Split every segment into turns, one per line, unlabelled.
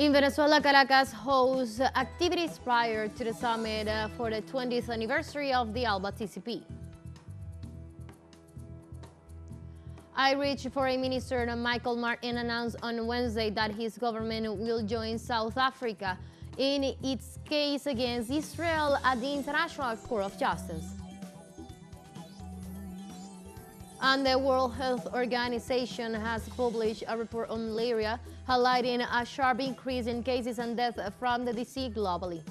In Venezuela, Caracas hosts activities prior to the summit for the 20th anniversary of the ALBA-TCP. Irish Foreign Minister Michael Martin announced on Wednesday that his government will join South Africa in its case against Israel at the International Court of Justice. And the World Health Organization has published a report on malaria, highlighting a sharp increase in cases and deaths from the disease globally.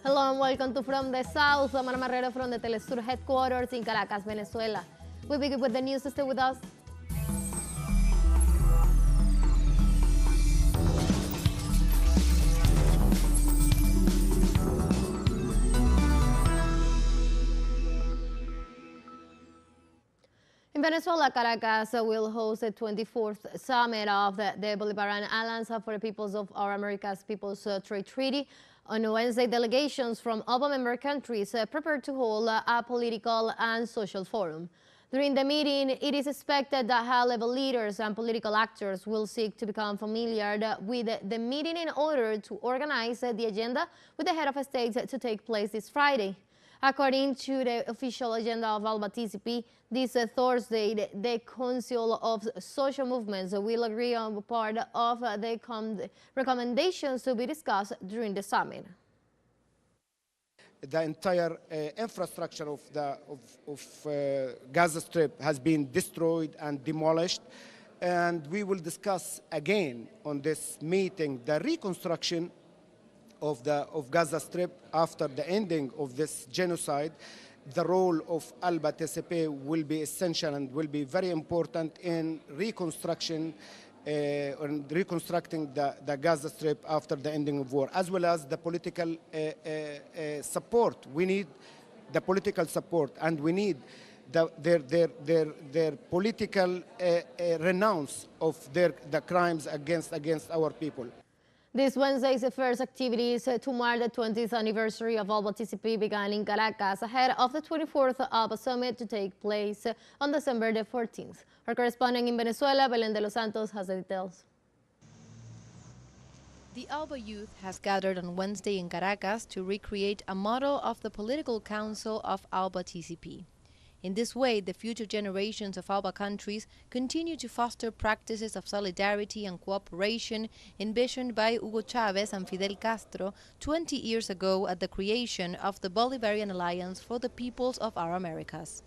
Hello and welcome to From the South. I'm Ana Marrero from the teleSUR headquarters in Caracas, Venezuela. We begin with the news. Stay with us. In Venezuela, Caracas will host the 24th summit of the Bolivarian Alliance for the Peoples of our Americas Peoples Trade Treaty. On Wednesday, delegations from ALBA member countries prepared to hold a political and social forum. During the meeting, it is expected that high-level leaders and political actors will seek to become familiar with the meeting in order to organize the agenda with the head of state to take place this Friday. According to the official agenda of ALBA-TCP, this Thursday, the Council of Social Movements will agree on part of the recommendations to be discussed during the summit.
The entire infrastructure of the Gaza Strip has been destroyed and demolished, and we will discuss again on this meeting the reconstruction of Gaza Strip after the ending of this genocide. The role of ALBA-TCP will be essential and will be very important in reconstructing the Gaza Strip after the ending of war, as well as the political support. We need the political support, and we need their political renounce of the crimes against our people.
This Wednesday's first activities to mark the 20th anniversary of ALBA-TCP began in Caracas ahead of the 24th ALBA Summit to take place on December the 14th. Our correspondent in Venezuela, Belén de los Santos, has the details.
The ALBA youth has gathered on Wednesday in Caracas to recreate a model of the political council of ALBA-TCP. In this way, the future generations of ALBA countries continue to foster practices of solidarity and cooperation envisioned by Hugo Chavez and Fidel Castro 20 years ago at the creation of the Bolivarian Alliance for the Peoples of our Americas.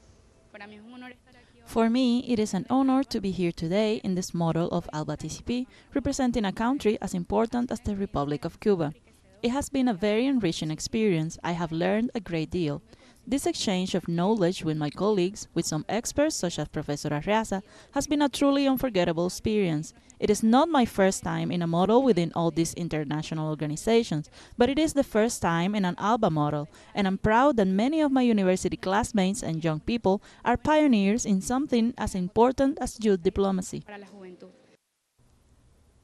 For me, it is an honor to be here today in this model of ALBA-TCP, representing a country as important as the Republic of Cuba. It has been a very enriching experience. I have learned a great deal. This exchange of knowledge with my colleagues, with some experts such as Professor Arriaza, has been a truly unforgettable experience. It is not my first time in a model within all these international organizations, but it is the first time in an ALBA model, and I'm proud that many of my university classmates and young people are pioneers in something as important as youth diplomacy.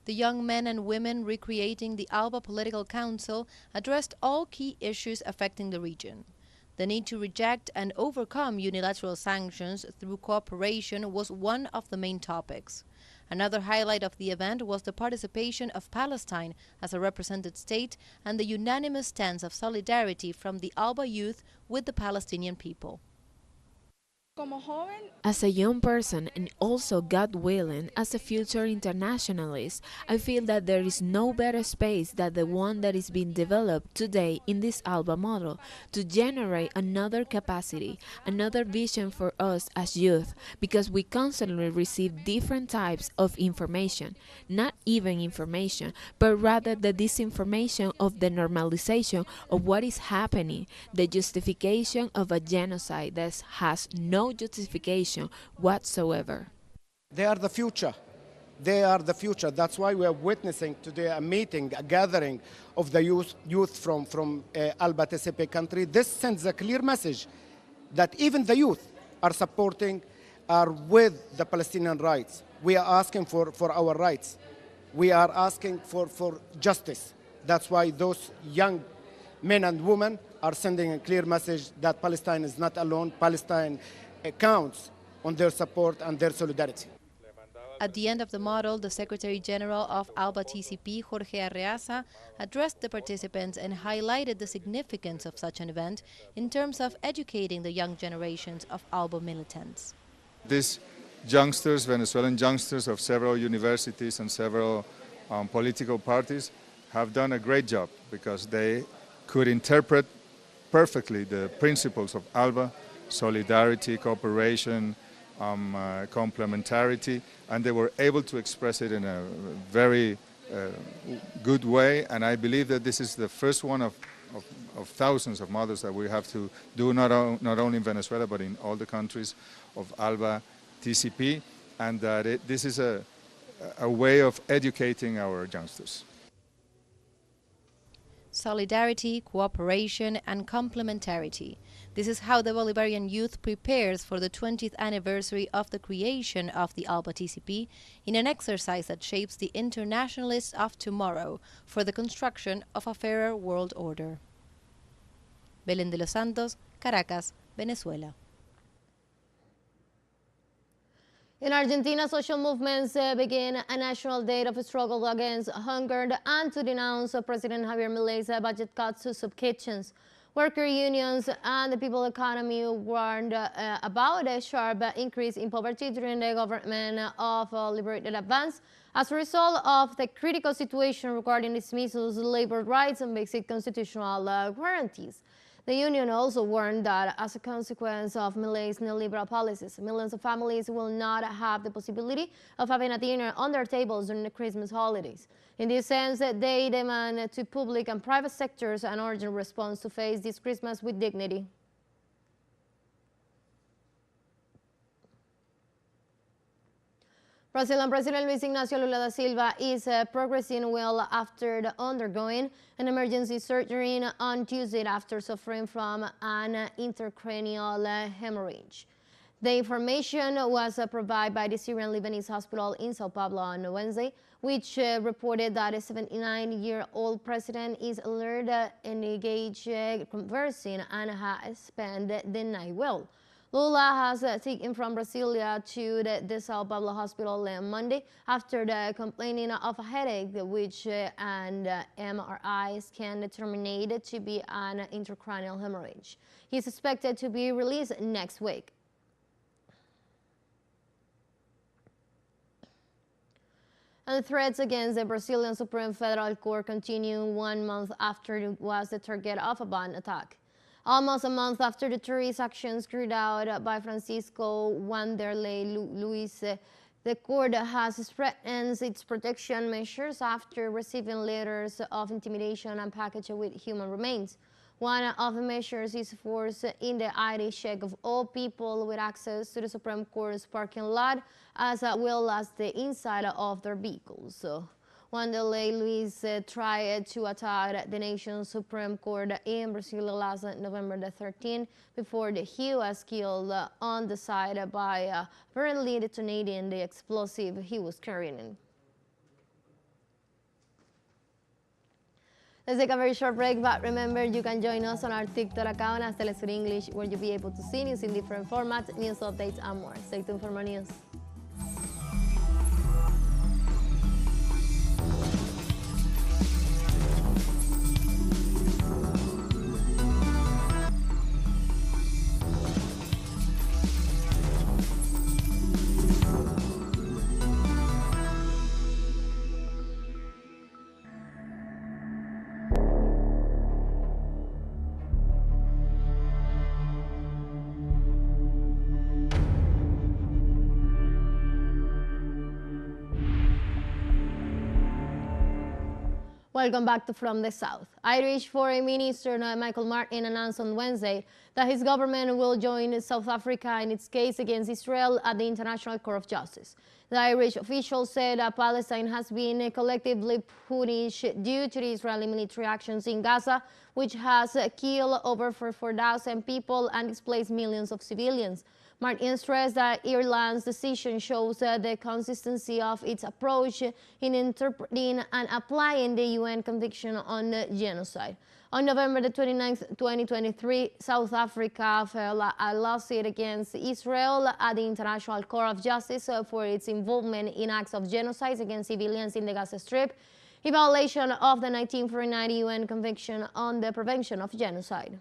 The young men and women recreating the ALBA Political Council addressed all key issues affecting the region. The need to reject and overcome unilateral sanctions through cooperation was one of the main topics. Another highlight of the event was the participation of Palestine as a represented state and the unanimous stance of solidarity from the ALBA youth with the Palestinian people.
As a young person and also, God willing, as a future internationalist, I feel that there is no better space than the one that is being developed today in this ALBA model to generate another capacity, another vision for us as youth, because we constantly receive different types of information, not even information, but rather the disinformation of the normalization of what is happening, the justification of a genocide that has no justification whatsoever.
They are the future. They are the future. That's why we are witnessing today a meeting, a gathering of the youth from ALBA-TCP country. This sends a clear message that even the youth are with the Palestinian rights. We are asking for our rights. We are asking for justice. That's why those young men and women are sending a clear message that Palestine is not alone. Palestine counts on their support and their solidarity.
At the end of the model, the Secretary General of ALBA-TCP, Jorge Arreaza, addressed the participants and highlighted the significance of such an event in terms of educating the young generations of ALBA militants.
These youngsters, Venezuelan youngsters of several universities and several political parties, have done a great job because they could interpret perfectly the principles of ALBA, solidarity, cooperation, complementarity, and they were able to express it in a very good way. And I believe that this is the first one of thousands of models that we have to do, not only in Venezuela, but in all the countries of ALBA-TCP, and that this is a way of educating our youngsters.
Solidarity, cooperation, and complementarity. This is how the Bolivarian youth prepares for the 20th anniversary of the creation of the ALBA-TCP in an exercise that shapes the internationalists of tomorrow for the construction of a fairer world order. Belén de los Santos, Caracas, Venezuela.
In Argentina, social movements begin a national day of struggle against hunger and to denounce President Javier Milei's budget cuts to soup kitchens. Worker unions and the people economy warned about a sharp increase in poverty during the government of Liberated Advance as a result of the critical situation regarding dismissals, labor rights, and basic constitutional guarantees. The union also warned that as a consequence of Milei's neoliberal policies, millions of families will not have the possibility of having a dinner on their tables during the Christmas holidays. In this sense, they demand to public and private sectors an urgent response to face this Christmas with dignity. Brazilian President Luiz Inácio Lula da Silva is progressing well after undergoing an emergency surgery on Tuesday after suffering from an intracranial hemorrhage. The information was provided by the Syrian-Lebanese hospital in Sao Paulo on Wednesday, which reported that a 79-year-old president is alert, engaged, conversing, and has spent the night well. Lula has taken from Brasilia to the Sao Paulo hospital on Monday after complaining of a headache, which an MRI scan determined to be an intracranial hemorrhage. He is expected to be released next week. And threats against the Brazilian Supreme Federal Court continue 1 month after it was the target of a bomb attack. Almost a month after the terrorist actions carried out by Francisco Wanderlei Luiz, the court has strengthened its protection measures after receiving letters of intimidation and packaged with human remains. One of the measures is forced in the ID check of all people with access to the Supreme Court's parking lot, as well as the inside of their vehicles. Wanderlei Luiz tried to attack the nation's Supreme Court in Brazil last November the 13th before he was killed on the side by apparently detonating the explosive he was carrying. Let's take a very short break, but remember you can join us on our TikTok account as teleSUR English, where you'll be able to see news in different formats, news updates, and more. Stay tuned for more news. Welcome back to From the South. Irish Foreign Minister Michael Martin announced on Wednesday that his government will join South Africa in its case against Israel at the International Court of Justice. The Irish official said that Palestine has been collectively punished due to the Israeli military actions in Gaza, which has killed over 4,000 people and displaced millions of civilians. Martin stressed that Ireland's decision shows the consistency of its approach in interpreting and applying the UN Convention on Genocide. On November the 29th, 2023, South Africa filed a lawsuit against Israel at the International Court of Justice for its involvement in acts of genocide against civilians in the Gaza Strip, in violation of the 1949 UN Convention on the Prevention of Genocide.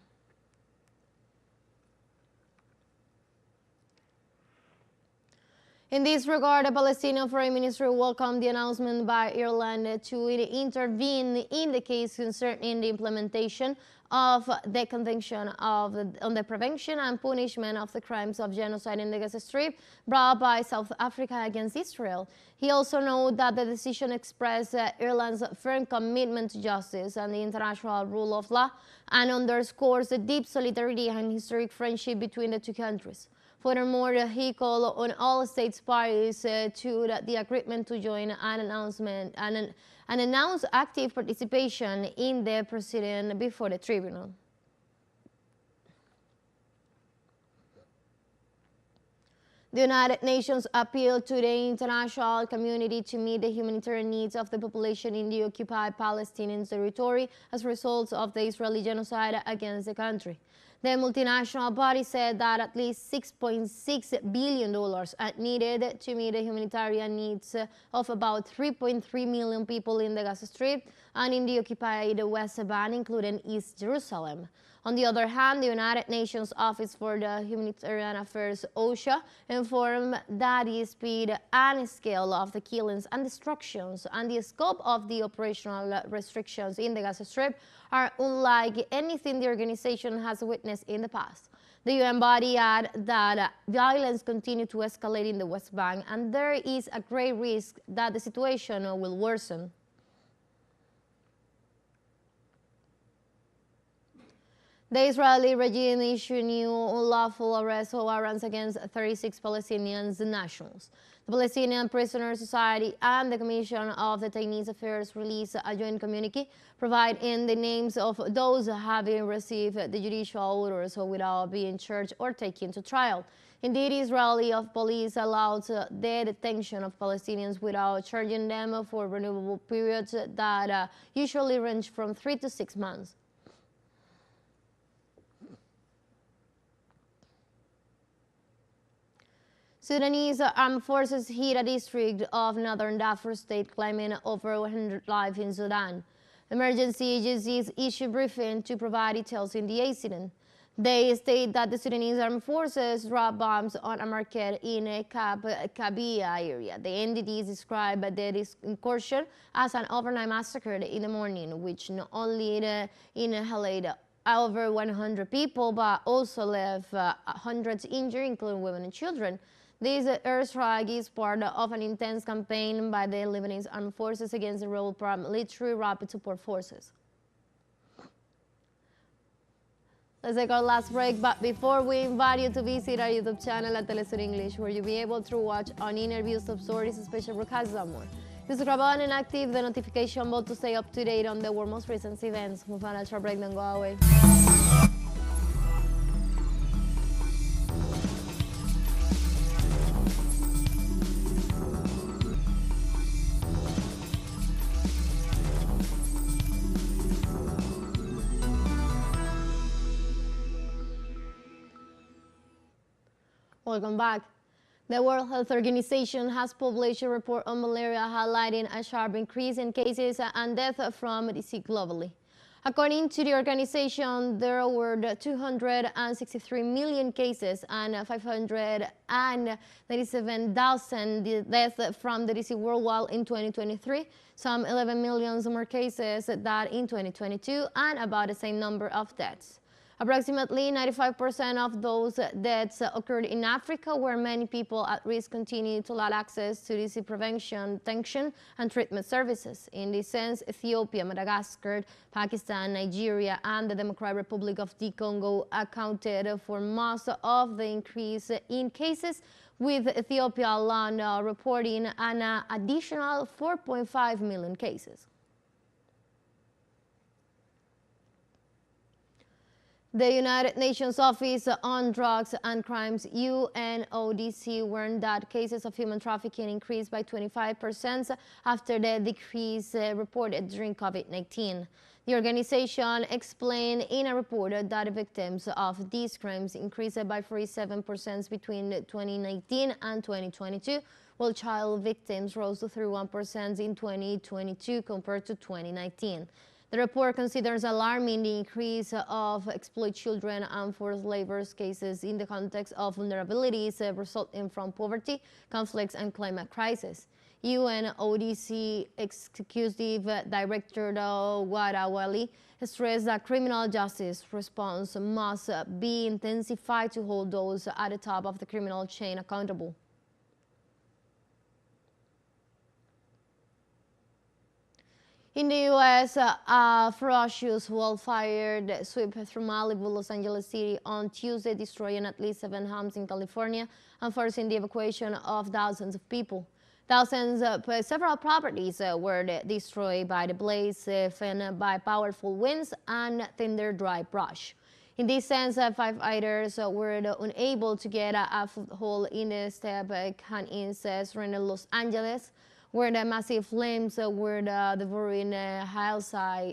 In this regard, the Palestinian Foreign Ministry welcomed the announcement by Ireland to intervene in the case concerning the implementation of the Convention on the Prevention and Punishment of the Crimes of Genocide in the Gaza Strip brought by South Africa against Israel. He also noted that the decision expressed Ireland's firm commitment to justice and the international rule of law and underscores the deep solidarity and historic friendship between the two countries. Furthermore, he called on all states parties to the agreement to join an announcement and announce active participation in the proceeding before the tribunal. The United Nations appealed to the international community to meet the humanitarian needs of the population in the occupied Palestinian territory as a result of the Israeli genocide against the country. The multinational body said that at least $6.6 billion are needed to meet the humanitarian needs of about 3.3 million people in the Gaza Strip and in the occupied West Bank, including East Jerusalem. On the other hand, the United Nations Office for the Humanitarian Affairs, OCHA, informed that the speed and scale of the killings and destructions and the scope of the operational restrictions in the Gaza Strip are unlike anything the organization has witnessed in the past. The UN body added that violence continues to escalate in the West Bank and there is a great risk that the situation will worsen. The Israeli regime issued new unlawful arrest warrants against 36 Palestinian nationals. The Palestinian Prisoner Society and the Commission of the Chinese Affairs released a joint communique providing the names of those having received the judicial orders without being charged or taken to trial. Indeed, Israeli police allowed the detention of Palestinians without charging them for renewable periods that usually range from 3 to 6 months. Sudanese armed forces hit a district of northern Darfur state, claiming over 100 lives in Sudan. Emergency agencies issued a briefing to provide details in the incident. They state that the Sudanese armed forces dropped bombs on a market in a Kabia area. The entities described the incursion as an overnight massacre in the morning, which not only annihilated over 100 people, but also left hundreds injured, including women and children. This airstrike is part of an intense campaign by the Lebanese armed forces against the rebel paramilitary rapid support forces. Let's take our last break, but before we invite you to visit our YouTube channel at teleSUR English, where you'll be able to watch on interviews, top stories, special broadcasts, and more. Use the button and active the notification bell to stay up to date on the world's most recent events. Move on, short break, don't go away. Welcome back. The World Health Organization has published a report on malaria highlighting a sharp increase in cases and death from disease globally. According to the organization, there were 263 million cases and 597,000 deaths from the disease worldwide in 2023, some 11 million more cases than in 2022, and about the same number of deaths. Approximately 95% of those deaths occurred in Africa, where many people at risk continue to lack access to disease prevention, detection, and treatment services. In this sense, Ethiopia, Madagascar, Pakistan, Nigeria, and the Democratic Republic of the Congo accounted for most of the increase in cases, with Ethiopia alone reporting an additional 4.5 million cases. The United Nations Office on Drugs and Crimes, UNODC, warned that cases of human trafficking increased by 25% after the decrease reported during COVID-19. The organization explained in a report that victims of these crimes increased by 47% between 2019 and 2022, while child victims rose to 31% in 2022 compared to 2019. The report considers alarming the increase of exploited children and forced labor cases in the context of vulnerabilities resulting from poverty, conflicts, and climate crisis. UNODC Executive Director W.H.O stressed that criminal justice response must be intensified to hold those at the top of the criminal chain accountable. In the U.S., a ferocious wildfire swept through Malibu, Los Angeles City on Tuesday, destroying at least 7 homes in California and forcing the evacuation of thousands of people. Several properties were destroyed by the blaze, fanned by powerful winds and thinner dry brush. In this sense, firefighters were unable to get a foothold in the steep canyons surrounding Los Angeles, where the massive flames were devouring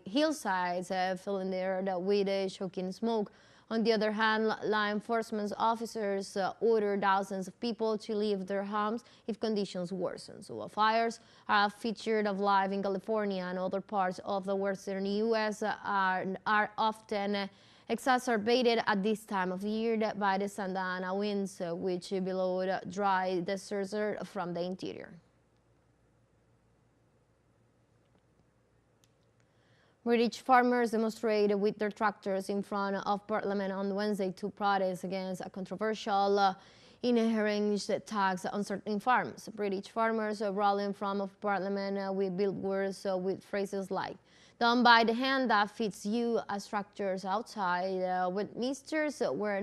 hillsides, filling the air with choking smoke. On the other hand, law enforcement officers ordered thousands of people to leave their homes if conditions worsen. So fires are featured of life in California and other parts of the western U.S. are often exacerbated at this time of year by the Santa Ana winds, which blow dry deserts from the interior. British farmers demonstrated with their tractors in front of Parliament on Wednesday to protest against a controversial inherent tax on certain farms. British farmers rallied in front of Parliament with billboards with phrases like "Done by the hand that feeds you" as tractors outside Westminster were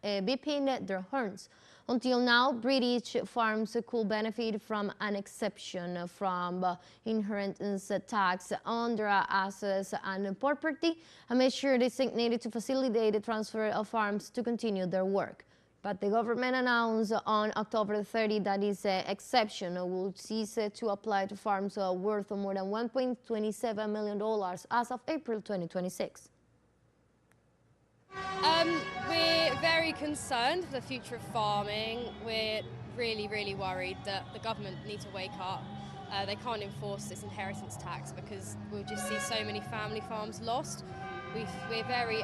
beeping their horns. Until now, British farms could benefit from an exception from inheritance tax on their assets and property, a measure designated to facilitate the transfer of farms to continue their work. But the government announced on October 30 that this exception will cease to apply to farms worth more than $1.27 million as of April 2026.
We're very concerned for the future of farming. We're really worried that the government need to wake up. They can't enforce this inheritance tax because we'll just see so many family farms lost. We're very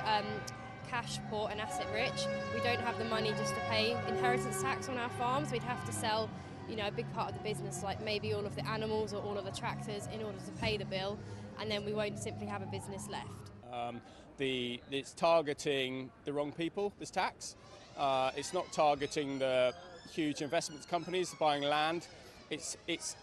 cash poor and asset rich. We don't have the money just to pay inheritance tax on our farms. We'd have to sell, a big part of the business, like maybe all of the animals or all of the tractors, in order to pay the bill, and then we won't simply have a business left.
It's targeting the wrong people, this tax. It's not targeting the huge investment companies buying land. It's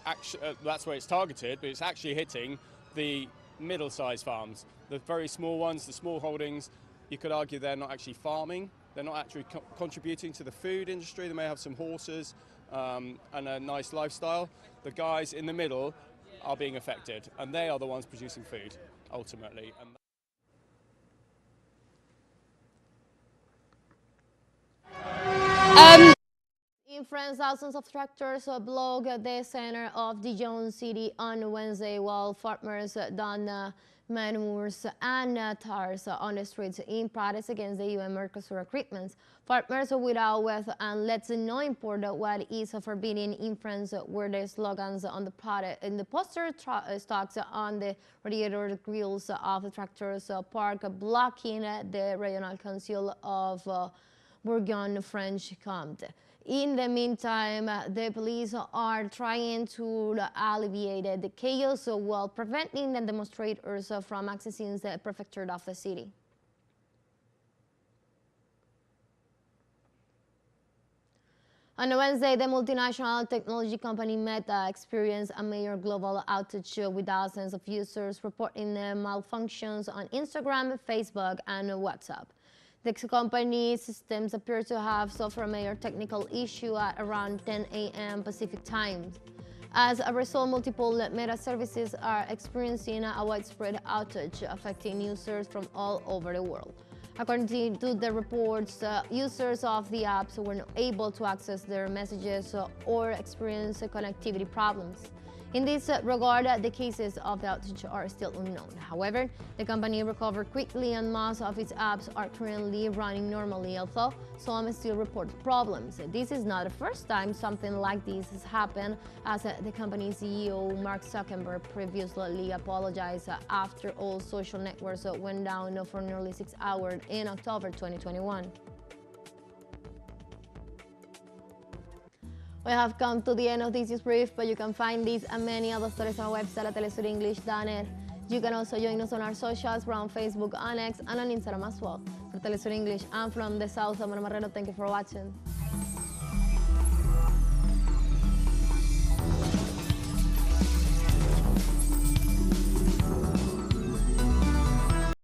actually, that's where it's targeted, but it's actually hitting the middle-sized farms, the very small ones, the small holdings. You could argue they're not actually farming. They're not actually contributing to the food industry. They may have some horses and a nice lifestyle. The guys in the middle are being affected, and they are the ones producing food, ultimately.
In France, thousands of tractors blocked the center of Dijon city on Wednesday, while farmers donned manures and tires on the streets in protest against the UN-Mercosur agreements. Farmers without wealth and let's no import what is forbidden in France were the slogans on the product in the poster stocks on the radiator grills of the tractors parked, blocking the regional council of Bourgogne-Franche-Comté. In the meantime, the police are trying to alleviate the chaos while preventing the demonstrators from accessing the prefecture of the city. On Wednesday, the multinational technology company Meta experienced a major global outage with thousands of users reporting malfunctions on Instagram, Facebook, and WhatsApp. The company's systems appear to have suffered a major technical issue at around 10 a.m. Pacific time. As a result, multiple Meta services are experiencing a widespread outage, affecting users from all over the world. According to the reports, users of the apps were not able to access their messages or experience connectivity problems. In this regard, the cases of the outage are still unknown. However, the company recovered quickly and most of its apps are currently running normally, although some still report problems. This is not the first time something like this has happened, as the company's CEO Mark Zuckerberg previously apologized after all social networks went down for nearly 6 hours in October 2021. We have come to the end of this news brief, but you can find these and many other stories on our website at telesurenglish.net. You can also join us on our socials. We're on Facebook, on X, and on Instagram as well. For TeleSUR English, I'm from the South, I'm Marrero. Thank you for watching.